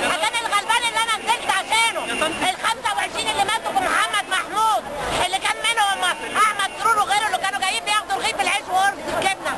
غلبان، كان الغلبان اللي انا نزلت عشانه ال 25 اللي ماتوا بمحمد محمود، اللي كان منهم احمد سرور وغيره اللي كانوا جايين بياخدوا رغيف العيش وقرص الجبنه،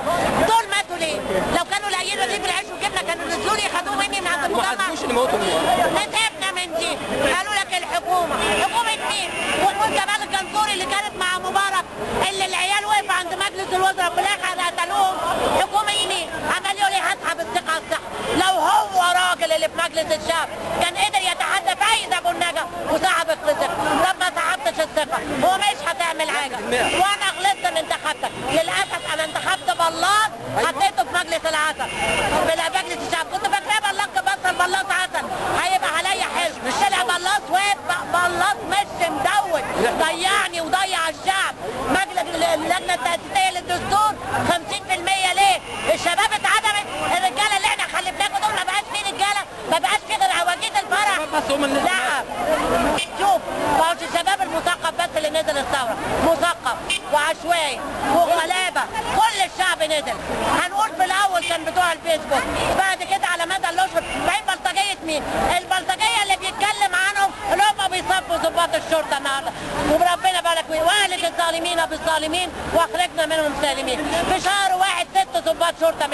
دول ماتوا ليه؟ لو كانوا لاقيين رغيف العيش والجبنه كانوا نزلوا لي خدوه مني من عند المجمع. ما حسبوش اللي موتوا نسيبنا من دي، قالوا لك الحكومه، حكومه مين؟ ومنى جمال الجنزوري اللي كانت مع مبارك اللي العيال وقفوا عند مجلس الوزراء في الاخر قتلوهم، حكومه مين؟ عمال يقول لي هسحب الثقه على الصحه، لو هو راجل اللي في مجلس الشعب كان قدر يتحدى فايز ابو النجا وسحب الثقه، طب ما سحبتش الثقه، هو مش هتعمل حاجه، وانا غلطت من انتخابتك، للاسف انا انتخبت بلاط حطيته في مجلس العسل، في مجلس الشعب، كنت فاكراه بلاط بطل بلاط عسل هيبقى عليا حلو، طلع بلاط بلاط مش مدود، ضيعني وضيع الشعب. اللجنه التاسيسيه للدستور 50% ليه؟ الشباب اتعدمت، الرجاله اللي احنا خلفناكم دول ما بقاش فيه رجاله، ما بقاش فيه غير عواجيز الفرح. لا شوف، ما هوش الشباب المثقف بس اللي نزل الثوره، مثقف وعشوائي وغلابه، كل الشعب نزل. هنقول في الاول كان بتوع الفيسبوك، بعد كده على مدى الاشهر بعدين بلطجيه مين؟ البلطجيه اللي بيتكلم عنهم اللي هم بيصفوا ضباط الشرطه النهارده، وربنا بالك واهلك الظالمين بالظالمين واخرجنا منهم سالمين. في شهر واحد 6 ضباط شرطه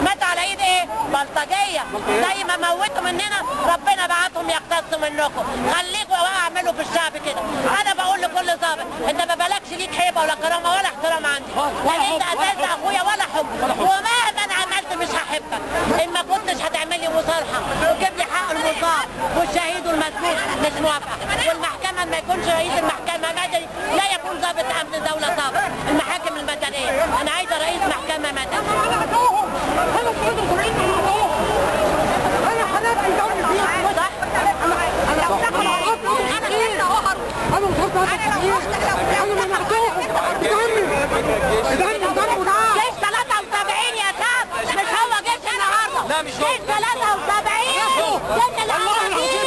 مات على ايد ايه؟ بلطجيه، زي ما موتوا مننا ربنا بعتهم يقتصوا منكم، خليكوا اعملوا في الشعب كده. انا بقول لكل ضابط انت ما بالكش ليك هيبه ولا كرامه ولا احترام عندي، انت قتلت اخويا ولا حب، ومهما انا عملت مش هحبك، ان ما كنتش هتعمل لي مصالحه وتجيب لي حق المصاب والشهيد والمسجون مش موافقه، والمحكمه ما يكونش رئيس المحكمه مدني، لا يكون ضابط امن دوله ضابط، المحاكم المدنيه، انا عايزه رئيس محكمه مدني. جيش 73 يا شاب، مش هو جيش النهارده، لا مش هو جيش 73 جيش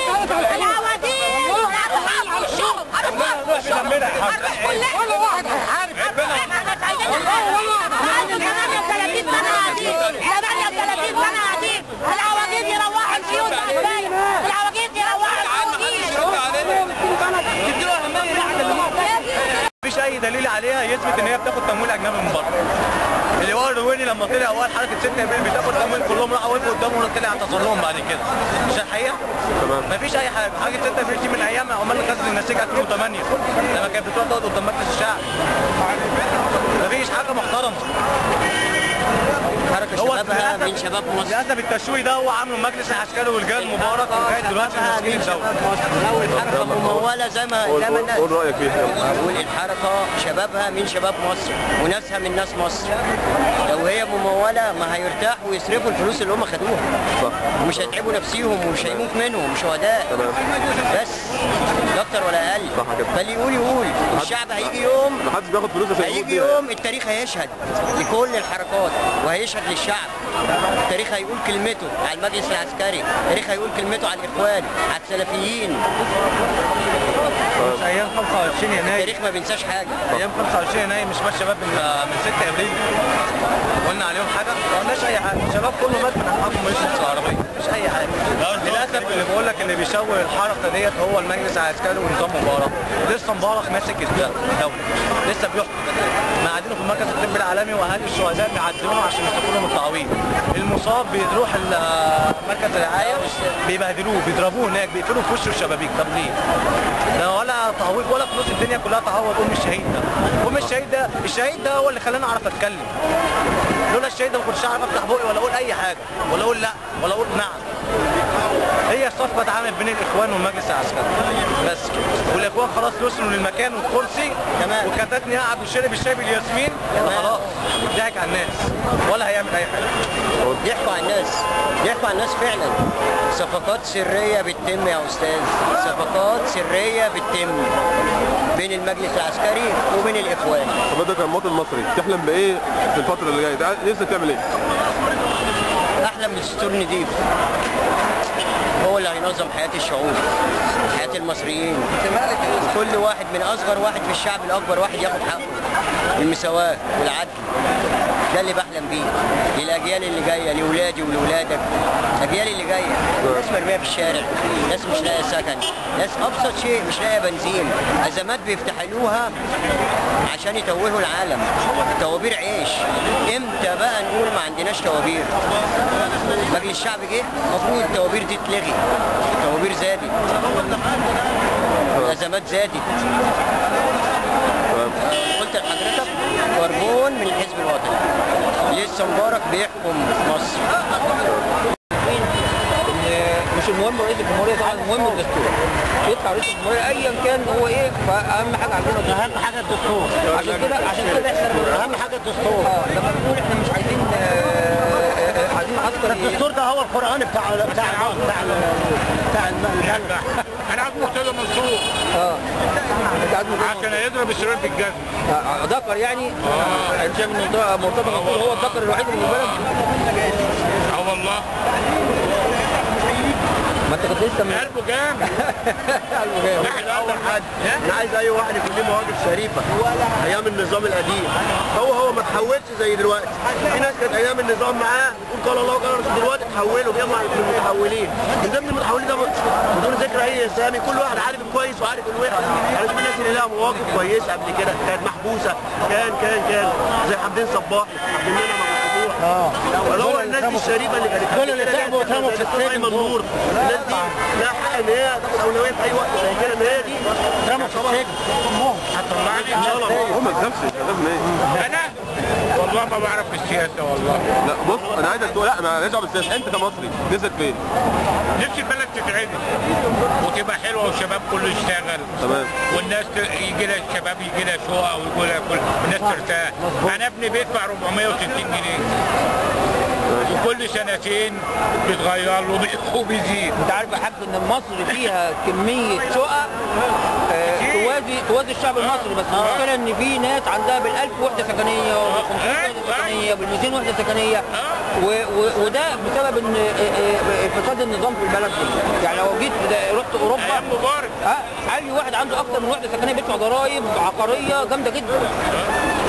العواديد هنروح الشغل، هنروح ولا واحد هيحارب، احنا عايزين نحارب 38 سنه قاعدين، 38 سنه قاعدين، العواجيز يروحوا البيوت، العواجيز يروحوا مفيش اي دليل عليها يثبت ان هي بتاخد تمويل اجنبي من بره. اللي هو الرويني لما طلع اول حركه 6 ابريل بتاخد تمويل كلهم راحوا وقفوا قدامه وطلع اعتذر لهم بعد كده. مش الحقيقه؟ تمام. مفيش اي حاجه، حاجه 6 ابريل دي من ايام عمال غزل النسيج 2008 لما كانت بتروح تقعد قدام مجلس الشعب. مفيش حاجه محترمه. حركه شبابها من شباب مصر. للاسف التشويه ده هو عامله مجلس العسكري والجهاد مبارك لغايه دلوقتي ماسكين الدوله. لو الحركه مموله زي ما الناس. قول رايك فيها. بقول الحركه شبابها من شباب مصر وناسها من ناس مصر. لو هي مموله ما هيرتاحوا ويصرفوا الفلوس اللي هم خدوها. صح. ومش هيتعبوا نفسيهم ومش هيموت منهم شهداء. بس لا اكتر ولا اقل. صح كده. فاللي يقول الشعب هيجي يوم، محدش بياخد فلوس عشان هيجي يوم التاريخ هيشهد لكل الحركات وهيشهد للشعب. التاريخ هيقول كلمته على المجلس العسكري، التاريخ هيقول كلمته على الاخوان، على السلفيين. مش ايام 25 يناير التاريخ ما بينساش حاجه. ايام 25 يناير مش مات شباب من 6 ابريل قلنا عليهم حاجه؟ ما قلناش اي حاجه، الشباب كله مات من حقهم مش العربيه، مش اي حاجه. للاسف اللي بقول لك اللي بيشوه الحركه ديت هو المجلس العسكري ونظام مبارك. لسه مبارك ماسك الدوله، لسه بيحكم. قاعدين في مركز الطب العالمي واهالي الشهداء بيعذبوهم عشان يستقوا لهم التعويض. المصاب بيروح مركز الرعايه بيبهدلوه، بيضربوه هناك، بيقفلوا في وشه الشبابيك. طب ليه؟ ده ولا تعويض ولا فلوس، الدنيا كلها تعوض ام الشهيد ده. ام الشهيد ده، الشهيد ده هو اللي خلاني اعرف اتكلم. لولا الشهيد ده ما كنتش اعرف افتح بقي ولا اقول اي حاجه، ولا اقول لا، ولا اقول نعم. هي صفقه اتعملت بين الاخوان والمجلس العسكري بس كده، والاخوان خلاص وصلوا للمكان والكرسي وكتتني قاعد وشرب الشاي بالياسمين خلاص، ضحك على الناس ولا هيعمل اي حاجه. ضحكوا على الناس، ضحكوا على الناس فعلا. صفقات سريه بتتم يا استاذ، صفقات سريه بتتم بين المجلس العسكري وبين الاخوان. حضرتك كمواطن مصري تحلم بايه في الفتره اللي جايه؟ نفسك تعمل ايه؟ احلم بدستور نضيف هو اللي هينظم حياه الشعوب، حياه المصريين. كل واحد من اصغر واحد في الشعب لاكبر واحد ياخد حقه، المساواه والعدل. ده اللي بحلم بيه للاجيال اللي جايه، لاولادي ولولادك، الاجيال اللي جايه. ناس مرميه في الشارع، ناس مش لاقيه سكن، ناس ابسط شيء مش لاقيه بنزين، ازمات بيفتحلوها عشان يتوهوا العالم. توابير عيش، امتى بقى نقول ما عندناش توابير؟ مجلس الشعب جه المفروض التوابير دي تلغي، التوابير زادت، الازمات زادت. قلت لحضرتك كربون من الحزب الوطني، لسه مبارك بيحكم مصر. مش المهم رئيس الجمهوريه، طبعا المهم الدستور. يطلع رئيس الجمهوريه ايا كان هو ايه، فاهم حاجه عندنا اهم حاجه الدستور. عشان كده احنا اهم حاجه الدستور. لما بنقول احنا مش عايزين عسكر. الدستور ده هو القران بتاع انا عايز مرتضى منصور عشان يضرب الشباب بالجزم. ذكر يعني؟ انت شايف ان مرتضى منصور هو الذكر الوحيد اللي في البلد؟ والله ما انت كنت لسه قلبه جامد. قلبه جامد. انا عايز اي واحد يكون له مواقف شريفه ايام النظام القديم. هو ما تحولش زي دلوقتي. في ناس كانت ايام النظام معاه يقول قال الله وقال الرسول، دلوقتي تحولوا بيعملوا من المتحولين. من ضمن المتحولين ده بدون ذكر اي اسامي، كل واحد عارف الكويس وعارف الوحش. يعني في ناس اللي لها مواقف كويسه قبل كده كانت محبوسه، كان زي حمدين صباحي، عبد المنعم ابو هو الناس دي الشريفه اللي كانت دول اللي تعبوا وترموا في السجن. منور الناس دي لها حق ان هي تاخد اولويه في اي وقت زي كده، ان هي دي ترموا في السجن. هتطلعني ان شاء الله. هم نفسي شباب ايه؟ انا والله ما بعرف في السياسه والله. لا بص انا عايزك تقول، لا ما ليش دعوه بالسياسه، انت كمصري نفسك فين؟ نفسي البلد تتعدل وتبقى حلوه والشباب كله يشتغل. تمام. والناس يجي لها الشباب يجي لها شقق ويجي لها كل والناس ترتاح. انا ابني بيدفع 460 جنيه وكل سنتين بيتغير له وبيزيد. انت عارف يا حاج ان مصر فيها كميه شقق توازي الشعب المصري، بس المشكله ان في ناس عندها بال1000 وحده سكنيه وب500 وحده سكنيه وبال200 وحده سكنيه، وده بسبب ان فساد النظام في البلد دي. يعني لو جيت رحت اوروبا اي واحد عنده اكتر من وحده سكنيه بيدفع ضرائب عقاريه جامده جدا.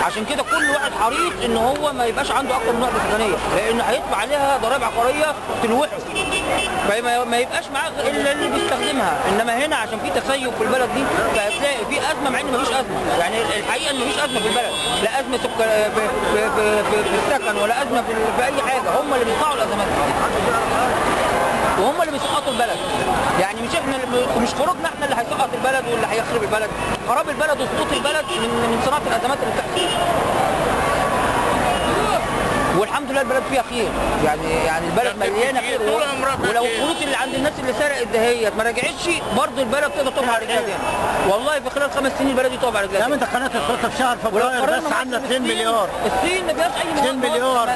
عشان كده كل واحد حريص ان هو ما يبقاش عنده اكتر من وحده سكنيه، لان هيدفع عليها ضرائب عقاريه تلوحه، فما يبقاش معاه الا اللي بيستخدمها. انما هنا عشان في تسيب في البلد دي فهتلاقي في ازمه مع ان مفيش ازمه. يعني الحقيقه ان مفيش ازمه في البلد، لا ازمه في السكن ولا ازمه في اي حاجه. هم اللي بيدفعوا الازمات وهم اللي بيسقطوا البلد. يعني مش احنا، مش خروجنا احنا اللي هيسقط البلد واللي هيخرب البلد. خراب البلد وسقوط البلد من صناعه الازمات اللي بتحصل. والحمد لله البلد فيها خير، يعني البلد مليانه خير. ولو الفلوس اللي عند الناس اللي سرقت دهيت ما رجعتش برضه البلد تقدر تقف على رجلها تاني. والله في خلال 5 سنين البلد دي تقف على رجلها تاني. انت قناه الصوت في شهر فبراير بس عامله 2 مليار. الصين ما فيهاش اي 2 مليار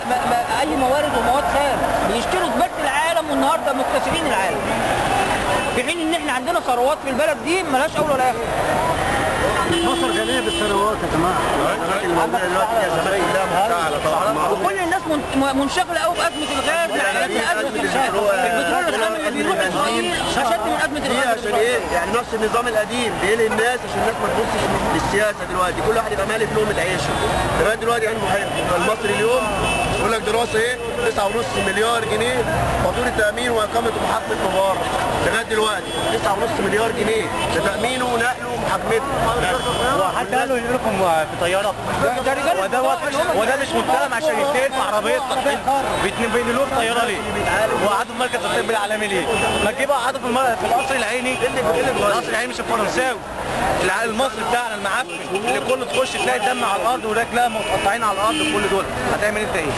اي موارد ومواد خام، بيشتروا زباله العالم والنهارده مكتسبين العالم. في حين ان احنا عندنا ثروات في البلد دي مالهاش اول ولا اخر. مصر غنيه بالثروات يا جماعه. وكل الناس منشغله قوي بازمه الغاز، ازمه البترول الخام اللي بيروح اسرائيل اشد من ازمه الغاز. عشان ايه؟ يعني نفس النظام القديم بيلهي الناس عشان الناس ما تبصش للسياسه دلوقتي، كل واحد يبقى مالي في لقمه عيشه. لغايه دلوقتي يعني المصري اليوم يقول لك دراسه ايه؟ 9.5 مليار جنيه فاتوره تامين واقامه محطه مبارك. لغايه دلوقتي 9.5 مليار جنيه لتامينه ونقله ومحاكمته. وحتى قالوا يجيب لكم في طياره. وده مش متهم عشان يتنقل في عربيه بينقلوه في طياره ليه؟ وقعدوا في مركز الطب العالمي ليه؟ ما تجيبوا قعدوا في القصر العيني. القصر العيني مش الفرنساوي، المصري بتاعنا المعفن اللي كله تخش تلاقي دم على الارض ورجلها متقطعين على الارض. كل دول هتعمل انت ايه؟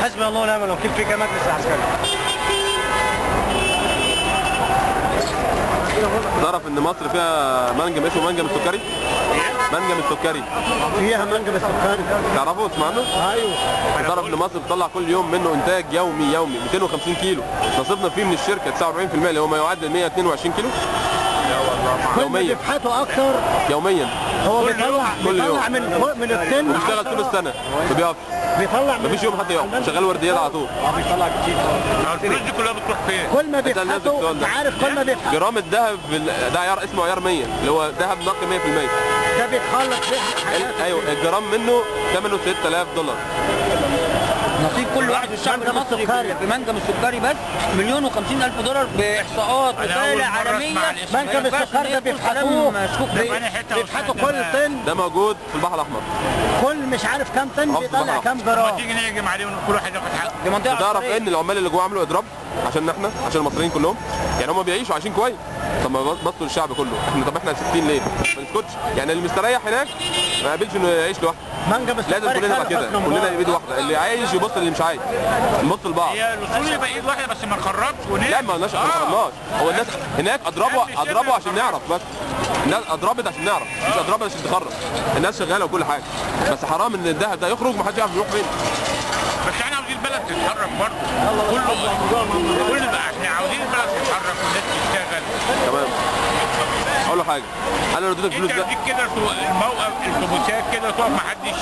حسبي الله ونعم الوكيل فيك يا مجلس العسكري. تعرف ان مصر فيها منجم اسمه منجم السكري؟ منجم السكري. فيها منجم السكري. تعرفوا تسمع عنه؟ ايوه. تعرف ان مصر بتطلع كل يوم منه انتاج يومي 250 كيلو. نصيبنا فيه من الشركه 49% اللي هو ما يعادل 122 كيلو. يوميا. بيفحطوا اكتر يوميا. هو بيطلع من السن وبيشتغل طول السنه ما بيقفش. بيطلع مفيش يوم حتى يقف، شغال ورديات على طول. بيطلع كتير. الفلوس دي كلها بتروح فين؟ كل ما بيفحطوا عارف كل ما بيفحطوا جرام الذهب ده عيار اسمه عيار 100 اللي هو ذهب نقي 100%. ده بيتخلط فيه ايوه الجرام منه ثمنه $6000. نصيب كل واحد في الشعب المصري في منجم السكري بس $1,050,000 باحصاءات وسائل عالميه. منجم السكر ده بيفحطوه بيفحطوا كل طن، ده موجود في البحر الاحمر. كل مش عارف كام طن بيطلع كام جرام. تيجي نهجم عليهم كل واحد ياخد حقه. دي منطقه تعرف ان العمال اللي جوه عملوا اضراب عشان احنا، عشان المصريين كلهم، يعني هم بيعيشوا عايشين كويس. طب ما بصوا للشعب كله، احنا ساكتين ليه؟ ما نسكتش. يعني اللي مستريح هناك ما يقبلش انه يعيش لوحده. منجم السكر لازم كلنا نبقى كده، كلنا ايد واحده، اللي عايش يبص اللي مش عايش، نبص لبعض. هي الاصول يبقى ايد واحده بس ما نخرجش لا ما قلناش، ما خرجناش. هو الناس هناك اضربوا عشان نعرف بس. الناس اضربت عشان نعرف، مش اضربت عشان تخرج. الناس شغاله وكل حاجه، بس حرام ان الذهب ده يخرج ما حدش يعرف يروح فين. بس احنا عاوزين البلد تتحرك برضه، كل بقى احنا عاوزين البلد تتحرك والناس تشتغل. تمام. اقول له حاجه، انا لو اديتك فلوس انت ده تديك كده الموقف الاتوبيسات كده تقف ما حدش